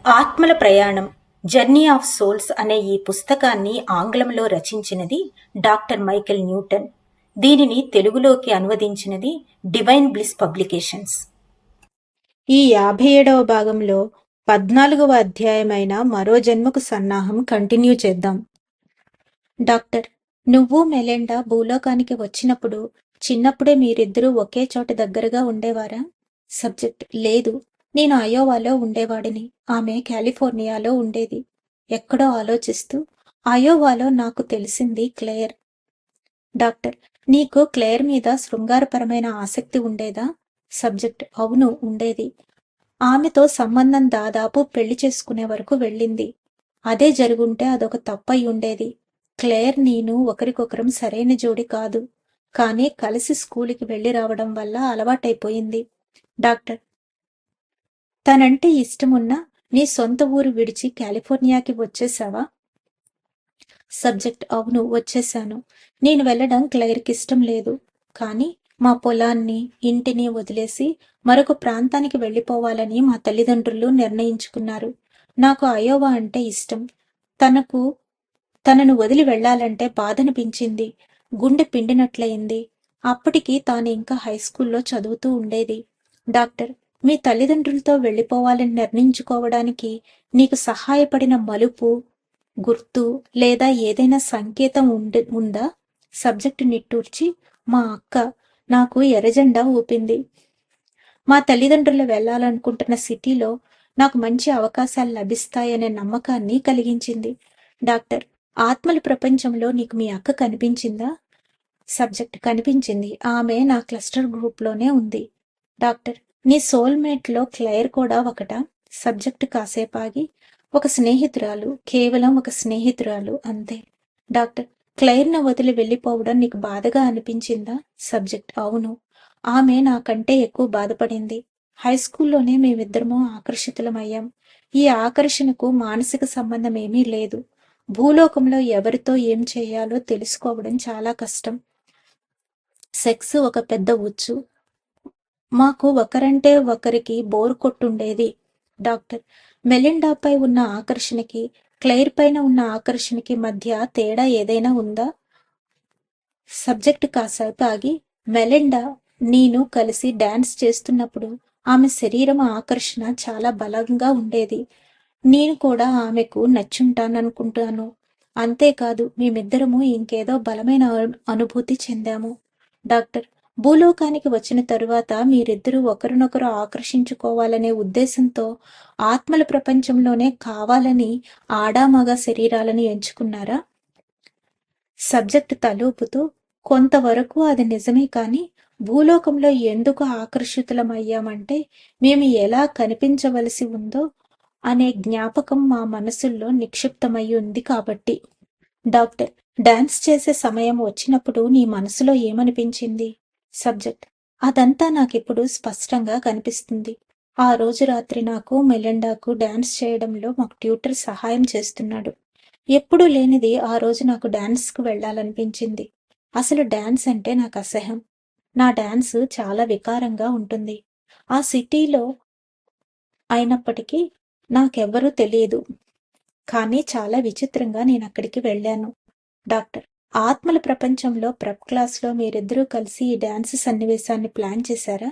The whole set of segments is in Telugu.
ఆత్మల ప్రయాణం జర్నీ ఆఫ్ సోల్స్ అనే ఈ పుస్తకాన్ని ఆంగ్లంలో రచించినది డాక్టర్ మైకేల్ న్యూటన్. దీనిని తెలుగులోకి అనువదించినది డివైన్ బ్లిస్ పబ్లికేషన్స్. ఈ 57వ భాగంలో 14వ అధ్యాయమైన మరో జన్మకు సన్నాహం కంటిన్యూ చేద్దాం. డాక్టర్, నువ్వు మెలెండా భూలోకానికి వచ్చినప్పుడు చిన్నప్పుడే మీరిద్దరూ ఒకే చోట దగ్గరగా ఉండేవారా? సబ్జెక్ట్: లేదు, నేను అయోవాలో ఉండేవాడిని, ఆమె కాలిఫోర్నియాలో ఉండేది. ఎక్కడో ఆలోచిస్తూ: అయోవాలో నాకు తెలిసింది క్లేర్. డాక్టర్: నీకు క్లేర్ మీద శృంగారపరమైన ఆసక్తి ఉండేదా? సబ్జెక్ట్: అవును, ఉండేది. ఆమెతో సంబంధం దాదాపు పెళ్లి చేసుకునే వరకు వెళ్ళింది. అదే జరుగుంటే అదొక తప్పై ఉండేది. క్లేర్ నేను ఒకరికొకరం సరైన జోడి కాదు, కానీ కలిసి స్కూలుకి వెళ్ళి రావడం వల్ల అలవాటైపోయింది. డాక్టర్: తనంటే ఇష్టమున్నా నీ సొంత ఊరు విడిచి కాలిఫోర్నియాకి వచ్చేసావా? సబ్జెక్ట్: అవును, వచ్చేశాను. నేను వెళ్ళడం క్లైర్కి ఇష్టం లేదు, కానీ మా పొలాన్ని ఇంటిని వదిలేసి మరొక ప్రాంతానికి వెళ్ళిపోవాలని మా తల్లిదండ్రులు నిర్ణయించుకున్నారు. నాకు అయోవా అంటే ఇష్టం. తనను వదిలి వెళ్లాలంటే బాధనిపించింది. గుండె పిండినట్లయింది. అప్పటికి తాను ఇంకా హైస్కూల్లో చదువుతూ ఉండేది. డాక్టర్: మీ తల్లిదండ్రులతో వెళ్ళిపోవాలని నిర్ణయించుకోవడానికి నీకు సహాయపడిన మలుపు, గుర్తు లేదా ఏదైనా సంకేతం ఉందా? సబ్జెక్టు నిట్టూర్చి: మా అక్క నాకు ఎర్రజెండా ఊపింది. మా తల్లిదండ్రులు వెళ్లాలనుకుంటున్న సిటీలో నాకు మంచి అవకాశాలు లభిస్తాయనే నమ్మకాన్ని కలిగించింది. డాక్టర్: ఆత్మల ప్రపంచంలో నీకు మీ అక్క కనిపించిందా? సబ్జెక్ట్: కనిపించింది. ఆమె నా క్లస్టర్ గ్రూప్లోనే ఉంది. డాక్టర్: నీ సోల్మేట్లో క్లైర్ కూడా ఒకటా? సబ్జెక్ట్ కాసేపాగి: ఒక స్నేహితురాలు, కేవలం ఒక స్నేహితురాలు, అంతే. డాక్టర్: క్లైర్ను వదిలి వెళ్ళిపోవడం నీకు బాధగా అనిపించిందా? సబ్జెక్ట్: అవును, ఆమె నాకంటే ఎక్కువ బాధపడింది. హైస్కూల్లోనే మేమిద్దరమూ ఆకర్షితులమయ్యాం. ఈ ఆకర్షణకు మానసిక సంబంధం ఏమీ లేదు. భూలోకంలో ఎవరితో ఏం చేయాలో తెలుసుకోవడం చాలా కష్టం. సెక్స్ ఒక పెద్ద ఉచ్చు. మాకు ఒకరంటే ఒకరికి బోరు కొట్టుండేది. డాక్టర్: మెలిండాపై ఉన్న ఆకర్షణకి క్లైర్ పైన ఉన్న ఆకర్షణకి మధ్య తేడా ఏదైనా ఉందా? సబ్జెక్ట్ కాసేపు ఆగి: మెలిండా నేను కలిసి డాన్స్ చేస్తున్నప్పుడు ఆమె శరీరం ఆకర్షణ చాలా బలంగా ఉండేది. నేను కూడా ఆమెకు నచ్చుంటాననుకుంటాను. అంతేకాదు, మేమిద్దరము ఇంకేదో బలమైన అనుభూతి చెందాము. డాక్టర్: భూలోకానికి వచ్చిన తరువాత మీరిద్దరూ ఒకరినొకరు ఆకర్షించుకోవాలనే ఉద్దేశంతో ఆత్మల ప్రపంచంలోనే కావాలని ఆడామగ శరీరాలను ఎంచుకున్నారా? సబ్జెక్ట్ తలూపుతూ: కొంతవరకు అది నిజమే, కానీ భూలోకంలో ఎందుకు ఆకర్షితులమయ్యామంటే మేము ఎలా కనిపించవలసి ఉందో అనే జ్ఞాపకం మా మనసుల్లో నిక్షిప్తమై ఉంది కాబట్టి. డాక్టర్: డాన్స్ చేసే సమయం వచ్చినప్పుడు నీ మనసులో ఏమనిపించింది? సబ్జెక్ట్: అదంతా నాకిప్పుడు స్పష్టంగా కనిపిస్తుంది. ఆ రోజు రాత్రి నాకు మెలిండాకు డాన్స్ చేయడంలో మాకు ట్యూటర్ సహాయం చేస్తున్నాడు. ఎప్పుడూ లేనిది ఆ రోజు నాకు డాన్స్కు వెళ్ళాలనిపించింది. అసలు డాన్స్ అంటే నాకు అసహ్యం. నా డాన్స్ చాలా వికారంగా ఉంటుంది. ఆ సిటీలో అయినప్పటికీ నాకెవ్వరూ తెలియదు, కానీ చాలా విచిత్రంగా నేనక్కడికి వెళ్ళాను. డాక్టర్: ఆత్మల ప్రపంచంలో ప్రెప్ క్లాస్లో మీరిద్దరూ కలిసి ఈ డాన్స్ సన్నివేశాన్ని ప్లాన్ చేశారా?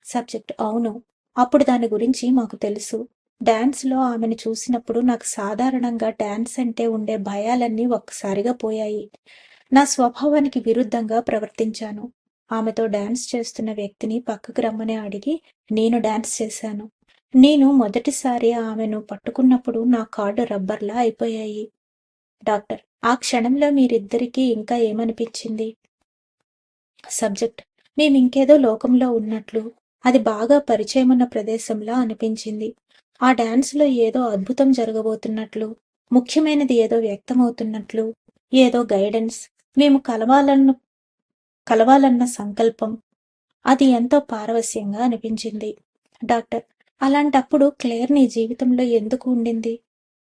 సబ్జెక్ట్: అవును. అప్పుడు దాని గురించి మాకు తెలుసు. డాన్స్లో ఆమెను చూసినప్పుడు నాకు సాధారణంగా డాన్స్ అంటే ఉండే భయాలన్నీ ఒక్కసారిగా పోయాయి. నా స్వభావానికి విరుద్ధంగా ప్రవర్తించాను. ఆమెతో డాన్స్ చేస్తున్న వ్యక్తిని పక్కకు రమ్మని అడిగి నేను డాన్స్ చేశాను. నేను మొదటిసారి ఆమెను పట్టుకున్నప్పుడు నా కాళ్ళు రబ్బర్లా అయిపోయాయి. డాక్టర్: ఆ క్షణంలో మీరిద్దరికీ ఇంకా ఏమనిపించింది? సబ్జెక్ట్: మేమింకేదో లోకంలో ఉన్నట్లు, అది బాగా పరిచయమున్న ప్రదేశంలా అనిపించింది. ఆ డాన్స్లో ఏదో అద్భుతం జరగబోతున్నట్లు, ముఖ్యమైనది ఏదో వ్యక్తమవుతున్నట్లు, ఏదో గైడెన్స్, మేము కలవాలన్న సంకల్పం, అది ఎంతో పారవస్యంగా అనిపించింది. డాక్టర్: అలాంటప్పుడు క్లేర్ నీ జీవితంలో ఎందుకు ఉండింది?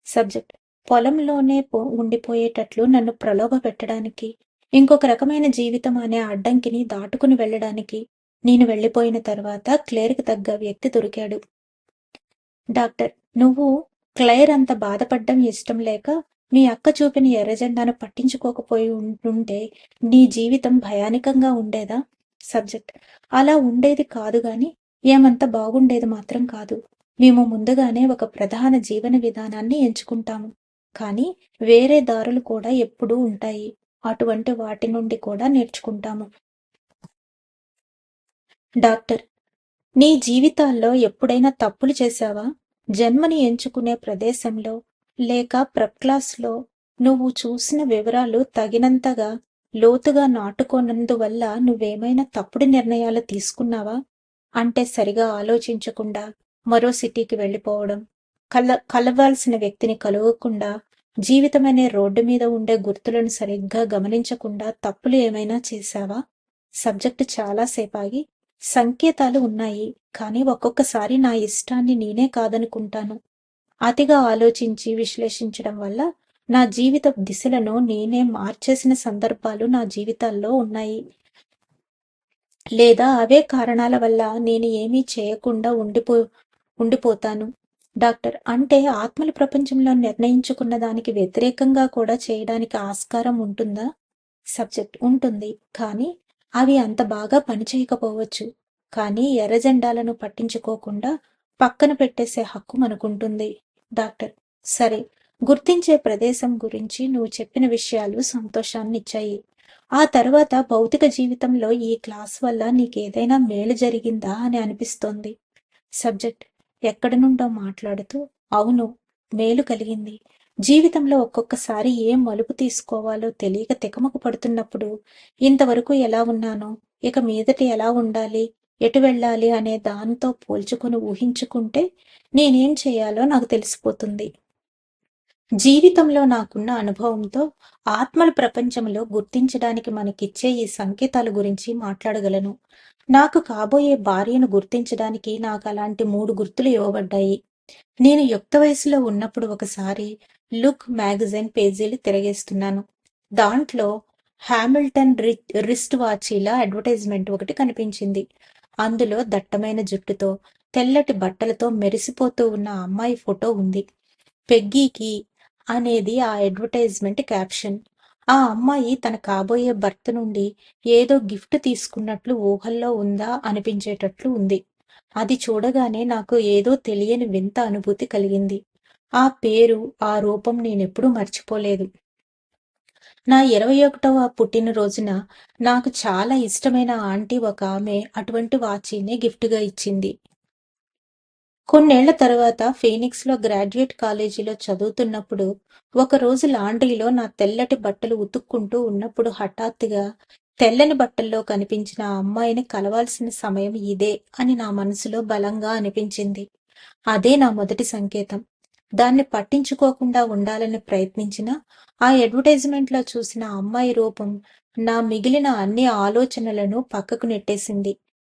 సబ్జెక్ట్: పొలంలోనే ఉండిపోయేటట్లు నన్ను ప్రలోభ పెట్టడానికి, ఇంకొక రకమైన జీవితం అనే అడ్డంకిని దాటుకుని వెళ్ళడానికి. నేను వెళ్ళిపోయిన తర్వాత క్లేర్కి తగ్గ వ్యక్తి దొరికాడు. డాక్టర్: నువ్వు క్లైర్ అంత బాధపడ్డం ఇష్టం లేక మీ అక్క చూపిన ఎర్రజెండాను పట్టించుకోకపోయి ఉంటుంటే నీ జీవితం భయానకంగా ఉండేదా? సబ్జెక్ట్: అలా ఉండేది కాదు గాని ఏమంత బాగుండేది మాత్రం కాదు. మేము ముందుగానే ఒక ప్రధాన జీవన విధానాన్ని ఎంచుకుంటాము. కానీ వేరే దారులు కూడా ఎప్పుడూ ఉంటాయి. అటువంటి వాటి నుండి కూడా నేర్చుకుంటాము. డాక్టర్: నీ జీవితాల్లో ఎప్పుడైనా తప్పులు చేశావా? జన్మని ఎంచుకునే ప్రదేశంలో లేక ప్రెప్ క్లాస్‌లో నువ్వు చూసిన వివరాలు తగినంతగా లోతుగా నాటుకోనందువల్ల నువ్వేమైనా తప్పుడు నిర్ణయాలు తీసుకున్నావా? అంటే సరిగా ఆలోచించకుండా మరో సిటీకి వెళ్ళిపోవడం, కలవాల్సిన వ్యక్తిని కలవకుండా, జీవితమనే రోడ్డు మీద ఉండే గుర్తులను సరిగ్గా గమనించకుండా తప్పులు ఏమైనా చేశావా? సబ్జెక్టు చాలా సేపాగి, సంకేతాలు ఉన్నాయి. కానీ ఒక్కొక్కసారి నా ఇష్టాన్ని నేనే కాదనుకుంటాను. అతిగా ఆలోచించి విశ్లేషించడం వల్ల నా జీవిత దిశలను నేనే మార్చేసిన సందర్భాలు నా జీవితాల్లో ఉన్నాయి. లేదా అవే కారణాల వల్ల నేను ఏమీ చేయకుండా ఉండిపోతాను. డాక్టర్: అంటే ఆత్మల ప్రపంచంలో నిర్ణయించుకున్న దానికి వ్యతిరేకంగా కూడా చేయడానికి ఆస్కారం ఉంటుందా? సబ్జెక్ట్: ఉంటుంది. కానీ అవి అంత బాగా పనిచేయకపోవచ్చు. కానీ ఎర్రజెండాలను పట్టించుకోకుండా పక్కన పెట్టేసే హక్కు మనకుంటుంది. డాక్టర్: సరే, గుర్తించే ప్రదేశం గురించి నువ్వు చెప్పిన విషయాలు సంతోషాన్నిచ్చాయి. ఆ తర్వాత భౌతిక జీవితంలో ఈ క్లాస్ వల్ల నీకేదైనా మేలు జరిగిందా అని అనిపిస్తోంది. సబ్జెక్ట్: ఎక్కడి నుండో మాట్లాడుతూ అవును, మేలు కలిగింది. జీవితంలో ఒక్కొక్కసారి ఏం మలుపు తీసుకోవాలో తెలియక తికమక పడుతున్నప్పుడు ఇంతవరకు ఎలా ఉన్నానో, ఇక మీదట ఎలా ఉండాలి, ఎటు వెళ్ళాలి అనే దాంతో పోల్చుకొని ఊహించుకుంటే నేనేం చేయాలో నాకు తెలిసిపోతుంది. జీవితంలో నాకున్న అనుభవంతో ఆత్మల ప్రపంచంలో గుర్తించడానికి మనకిచ్చే ఈ సంకేతాల గురించి మాట్లాడగలను. నాకు కాబోయే భార్యను గుర్తించడానికి నాకు అలాంటి 3 గుర్తులు ఇవ్వబడ్డాయి. నేను యుక్త వయసులో ఉన్నప్పుడు ఒకసారి లుక్ మ్యాగజైన్ పేజీలు తిరగేస్తున్నాను. దాంట్లో హామిల్టన్ రిస్ట్ వాచీల అడ్వర్టైజ్మెంట్ ఒకటి కనిపించింది. అందులో దట్టమైన జుట్టుతో తెల్లటి బట్టలతో మెరిసిపోతూ ఉన్న అమ్మాయి ఫోటో ఉంది. పెగ్గీకి అనేది ఆ అడ్వర్టైజ్మెంట్ క్యాప్షన్. ఆ అమ్మాయి తన కాబోయే భర్త నుండి ఏదో గిఫ్ట్ తీసుకున్నట్లు ఊహల్లో ఉందా అనిపించేటట్లు ఉంది. అది చూడగానే నాకు ఏదో తెలియని వింత అనుభూతి కలిగింది. ఆ పేరు, ఆ రూపం నేనెప్పుడూ మర్చిపోలేదు. నా 21వ పుట్టినరోజున నాకు చాలా ఇష్టమైన ఆంటీ ఒక ఆమె అటువంటి వాచీనే గిఫ్ట్‌గా ఇచ్చింది. కొన్నేళ్ల తర్వాత ఫీనిక్స్‌లో గ్రాడ్యుయేట్ కాలేజీలో చదువుతున్నప్పుడు ఒకరోజు లాండ్రీలో నా తెల్లటి బట్టలు ఉతుక్కుంటూ ఉన్నప్పుడు హఠాత్తుగా తెల్లని బట్టల్లో కనిపించిన ఆ అమ్మాయిని కలవాల్సిన సమయం ఇదే అని నా మనసులో బలంగా అనిపించింది. అదే నా మొదటి సంకేతం. దాన్ని పట్టించుకోకుండా ఉండాలని ప్రయత్నించినా ఆ అడ్వర్టైజ్మెంట్లో చూసిన అమ్మాయి రూపం నా మిగిలిన అన్ని ఆలోచనలను పక్కకు నెట్టేసింది.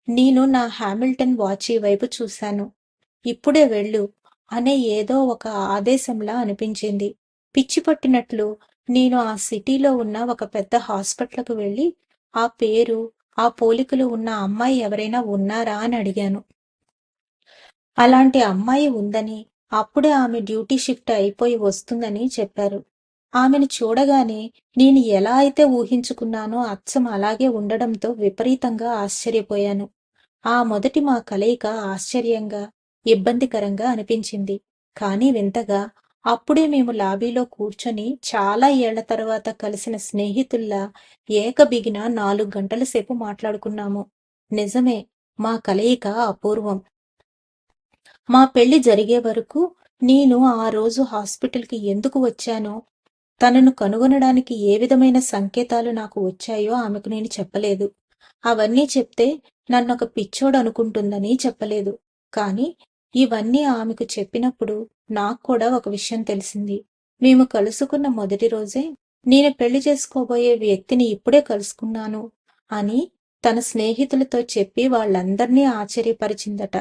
నేను నా హామిల్టన్ వాచీ వైపు చూశాను. ఇప్పుడే వెళ్ళు అనే ఏదో ఒక ఆదేశంలా అనిపించింది. పిచ్చి పట్టినట్లు నేను ఆ సిటీలో ఉన్న ఒక పెద్ద హాస్పిటల్‌కు వెళ్ళి ఆ పేరు, ఆ పోలికలు ఉన్న అమ్మాయి ఎవరైనా ఉన్నారా అని అడిగాను. అలాంటి అమ్మాయి ఉందని, అప్పుడే ఆమె డ్యూటీ షిఫ్ట్ అయిపోయి వస్తుందని చెప్పారు. ఆమెను చూడగానే నేను ఎలా అయితే ఊహించుకున్నానో అచ్చం అలాగే ఉండడంతో విపరీతంగా ఆశ్చర్యపోయాను. ఆ మొదటి మా కలయిక ఆశ్చర్యంగా, ఇబ్బందికరంగా అనిపించింది. కానీ వింతగా అప్పుడే మేము లాబీలో కూర్చొని చాలా ఏళ్ల తర్వాత కలిసిన స్నేహితుల్లా ఏకబిగిన 4 గంటల సేపు మాట్లాడుకున్నాము. నిజమే, మా కలయిక అపూర్వం. మా పెళ్లి జరిగే వరకు నేను ఆ రోజు హాస్పిటల్‌కి ఎందుకు వచ్చానో, తనను కనుగొనడానికి ఏ విధమైన సంకేతాలు నాకు వచ్చాయో ఆమెకు నేను చెప్పలేదు. అవన్నీ చెప్తే నన్నొక పిచ్చోడనుకుంటుందని చెప్పలేదు. కానీ ఇవన్నీ ఆమెకు చెప్పినప్పుడు నాకు కూడా ఒక విషయం తెలిసింది. మేము కలుసుకున్న మొదటి రోజే నేను పెళ్లి చేసుకోబోయే వ్యక్తిని ఇప్పుడే కలుసుకున్నాను అని తన స్నేహితులతో చెప్పి వాళ్ళందర్నీ ఆశ్చర్యపరిచిందట.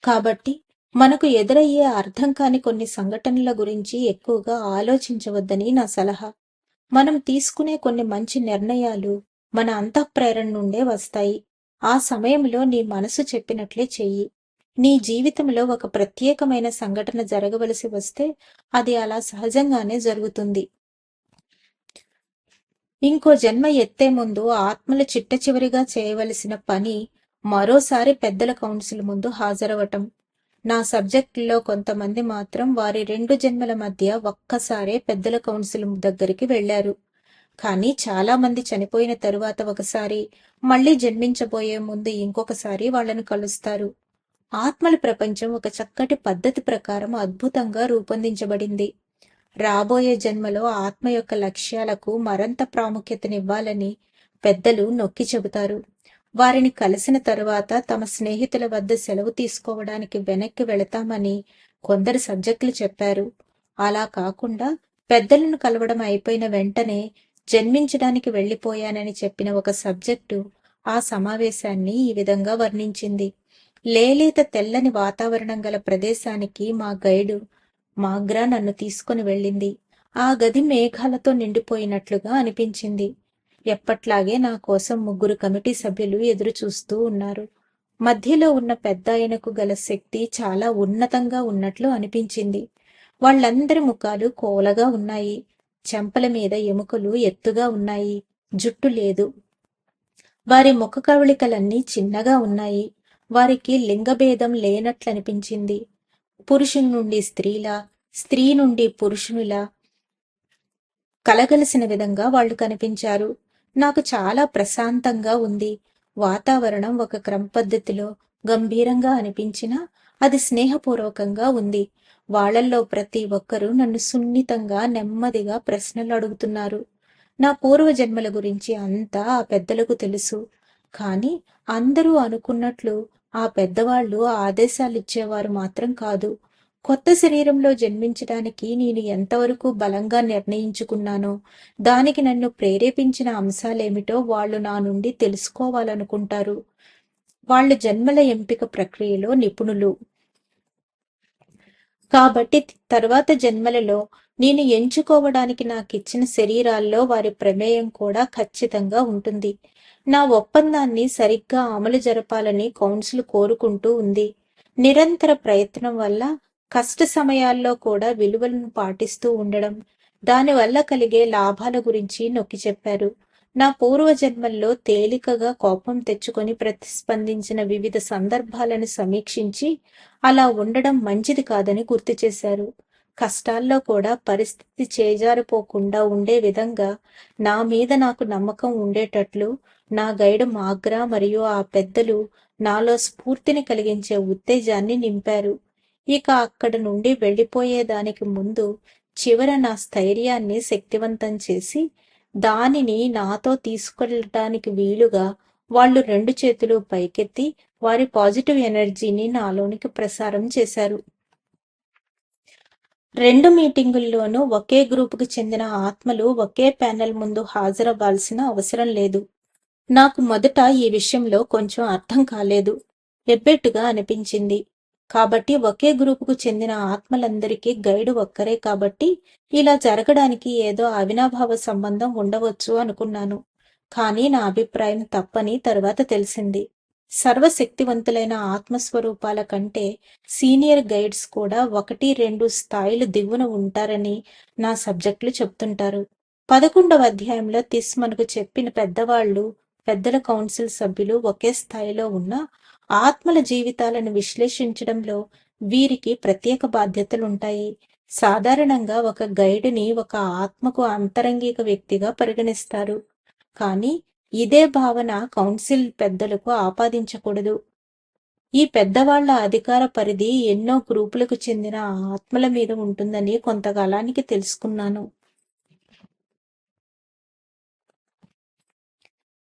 కాబట్టి మనకు ఎదురయ్యే అర్థం కాని కొన్ని సంఘటనల గురించి ఎక్కువగా ఆలోచించవద్దని నా సలహా. మనం తీసుకునే కొన్ని మంచి నిర్ణయాలు మన అంతఃప్రేరణ నుండే వస్తాయి. ఆ సమయంలో నీ మనసు చెప్పినట్లే చెయ్యి. నీ జీవితంలో ఒక ప్రత్యేకమైన సంఘటన జరగవలసి వస్తే అది అలా సహజంగానే జరుగుతుంది. ఇంకో జన్మ ఎత్తే ముందు ఆత్మలు చిట్టచివరిగా చేయవలసిన పని మరోసారి పెద్దల కౌన్సిల్ ముందు హాజరవటం. నా సబ్జెక్టులో కొంతమంది మాత్రం వారి 2 జన్మల మధ్య ఒక్కసారే పెద్దల కౌన్సిల్ దగ్గరికి వెళ్లారు. కానీ చాలా మంది చనిపోయిన తరువాత ఒకసారి, మళ్ళీ జన్మించబోయే ముందు ఇంకొకసారి వాళ్ళను కలుస్తారు. ఆత్మల ప్రపంచం ఒక చక్కటి పద్ధతి ప్రకారం అద్భుతంగా రూపొందించబడింది. రాబోయే జన్మలో ఆత్మ యొక్క లక్ష్యాలకు మరింత ప్రాముఖ్యతనివ్వాలని పెద్దలు నొక్కి చెబుతారు. వారిని కలిసిన తరువాత తమ స్నేహితుల వద్ద సెలవు తీసుకోవడానికి వెనక్కి వెళతామని కొందరు సబ్జెక్టులు చెప్పారు. అలా కాకుండా పెద్దలను కలవడం అయిపోయిన వెంటనే జన్మించడానికి వెళ్లిపోయానని చెప్పిన ఒక సబ్జెక్టు ఆ సమావేశాన్ని ఈ విధంగా వర్ణించింది. లేలేత తెల్లని వాతావరణం గల ప్రదేశానికి మా గైడు మాగ్రా నన్ను తీసుకుని వెళ్ళింది. ఆ గది మేఘాలతో నిండిపోయినట్లుగా అనిపించింది. ఎప్పట్లాగే నా కోసం 3 కమిటీ సభ్యులు ఎదురు చూస్తూ ఉన్నారు. మధ్యలో ఉన్న పెద్దాయనకు గల శక్తి చాలా ఉన్నతంగా ఉన్నట్లు అనిపించింది. వాళ్ళందరి ముఖాలు కోలగా ఉన్నాయి. చెంపల మీద ఎముకలు ఎత్తుగా ఉన్నాయి. జుట్టు లేదు. వారి ముఖ కవళికలన్నీ చిన్నగా ఉన్నాయి. వారికి లింగభేదం లేనట్లనిపించింది. పురుషుని నుండి స్త్రీలా, స్త్రీ నుండి పురుషునిలా కలగలిసిన విధంగా వాళ్ళు కనిపించారు. నాకు చాలా ప్రశాంతంగా ఉంది. వాతావరణం ఒక క్రమపద్ధతిలో గంభీరంగా అనిపించినా అది స్నేహపూర్వకంగా ఉంది. వాళ్ళల్లో ప్రతి ఒక్కరూ నన్ను సున్నితంగా, నెమ్మదిగా ప్రశ్నలు అడుగుతున్నారు. నా పూర్వజన్మల గురించి అంతా ఆ పెద్దలకు తెలుసు. కానీ అందరూ అనుకున్నట్లు ఆ పెద్దవాళ్ళు ఆదేశాలిచ్చేవారు మాత్రం కాదు. కొత్త శరీరంలో జన్మించడానికి నేను ఎంతవరకు బలంగా నిర్ణయించుకున్నానో, దానికి నన్ను ప్రేరేపించిన అంశాలేమిటో వాళ్ళు నా నుండి తెలుసుకోవాలనుకుంటారు. వాళ్ళు జన్మల ఎంపిక ప్రక్రియలో నిపుణులు. కాబట్టి తర్వాత జన్మలలో నేను ఎంచుకోవడానికి నాకిచ్చిన శరీరాల్లో వారి ప్రమేయం కూడా ఖచ్చితంగా ఉంటుంది. నా ఒప్పందాన్ని సరిగ్గా అమలు జరపాలని కౌన్సిల్ కోరుకుంటూ ఉంది. నిరంతర ప్రయత్నం వల్ల కష్ట సమయాల్లో కూడా విలువలను పాటిస్తూ ఉండడం, దానివల్ల కలిగే లాభాల గురించి నొక్కి చెప్పారు. నా పూర్వజన్మల్లో తేలికగా కోపం తెచ్చుకొని ప్రతిస్పందించిన వివిధ సందర్భాలను సమీక్షించి అలా ఉండడం మంచిది కాదని గుర్తు చేశారు. కష్టాల్లో కూడా పరిస్థితి చేజారిపోకుండా ఉండే విధంగా నా మీద నాకు నమ్మకం ఉండేటట్లు నా గైడు మాగ్రా మరియు ఆ పెద్దలు నాలో స్ఫూర్తిని కలిగించే ఉత్తేజాన్ని నింపారు. ఇక అక్కడ నుండి వెళ్ళిపోయేదానికి ముందు చివర నా స్థైర్యాన్ని శక్తివంతం చేసి దానిని నాతో తీసుకెళ్ళటానికి వీలుగా వాళ్ళు 2 చేతులు పైకెత్తి వారి పాజిటివ్ ఎనర్జీని నాలోనికి ప్రసారం చేశారు. 2 మీటింగుల్లోనూ ఒకే గ్రూపుకు చెందిన ఆత్మలు ఒకే ప్యానెల్ ముందు హాజరవ్వాల్సిన అవసరం లేదు. నాకు మొదట ఈ విషయంలో కొంచెం అర్థం కాలేదు. ఎబ్బెట్టుగా అనిపించింది. కాబట్టి ఒకే గ్రూపుకు చెందిన ఆత్మలందరికీ గైడు ఒక్కరే కాబట్టి ఇలా జరగడానికి ఏదో అవినాభావ సంబంధం ఉండవచ్చు అనుకున్నాను. కానీ నా అభిప్రాయం తప్పని తరువాత తెలిసింది. సర్వశక్తివంతులైన ఆత్మస్వరూపాల కంటే సీనియర్ గైడ్స్ కూడా 1-2 స్థాయిలు దిగువన ఉంటారని నా సబ్జెక్టులు చెప్తుంటారు. 11వ అధ్యాయంలో తిస్ మనకు చెప్పిన పెద్దల కౌన్సిల్ సభ్యులు ఒకే స్థాయిలో ఉన్న ఆత్మల జీవితాలను విశ్లేషించడంలో వీరికి ప్రత్యేక బాధ్యతలుంటాయి. సాధారణంగా ఒక గైడుని ఒక ఆత్మకు అంతరంగిక వ్యక్తిగా పరిగణిస్తారు. కానీ ఇదే భావన కౌన్సిల్ పెద్దలకు ఆపాదించకూడదు. ఈ పెద్దవాళ్ల అధికార పరిధి ఎన్నో గ్రూపులకు చెందిన ఆత్మల మీద ఉంటుందని కొంతకాలానికి తెలుసుకున్నాను.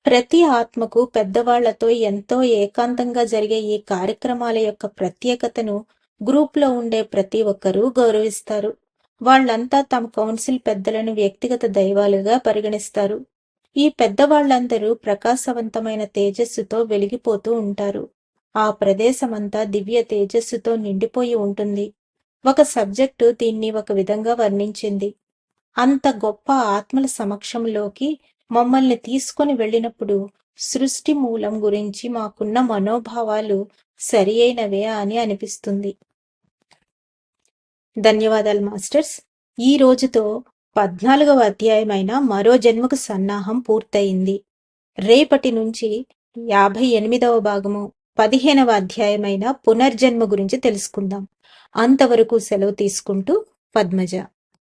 ప్రతి ఆత్మకు పెద్దవాళ్లతో ఎంతో ఏకాంతంగా జరిగే ఈ కార్యక్రమాల యొక్క ప్రత్యేకతను గ్రూప్లో ఉండే ప్రతి ఒక్కరూ గౌరవిస్తారు. వాళ్లంతా తమ కౌన్సిల్ పెద్దలను వ్యక్తిగత దైవాలుగా పరిగణిస్తారు. ఈ పెద్దవాళ్లందరూ ప్రకాశవంతమైన తేజస్సుతో వెలిగిపోతూ ఉంటారు. ఆ ప్రదేశమంతా దివ్య తేజస్సుతో నిండిపోయి ఉంటుంది. ఒక సబ్జెక్టు దీన్ని ఒక విధంగా వర్ణించింది. అంత గొప్ప ఆత్మల సమక్షంలోకి మమ్మల్ని తీసుకొని వెళ్ళినప్పుడు సృష్టి మూలం గురించి మాకున్న మనోభావాలు సరి అయినవే అని అనిపిస్తుంది. ధన్యవాదాలు మాస్టర్స్. ఈ రోజుతో 14వ అధ్యాయమైన మరో జన్మకు సన్నాహం పూర్తయింది. రేపటి నుంచి 58వ భాగము 15వ అధ్యాయమైన పునర్జన్మ గురించి తెలుసుకుందాం. అంతవరకు సెలవు తీసుకుంటూ పద్మజ.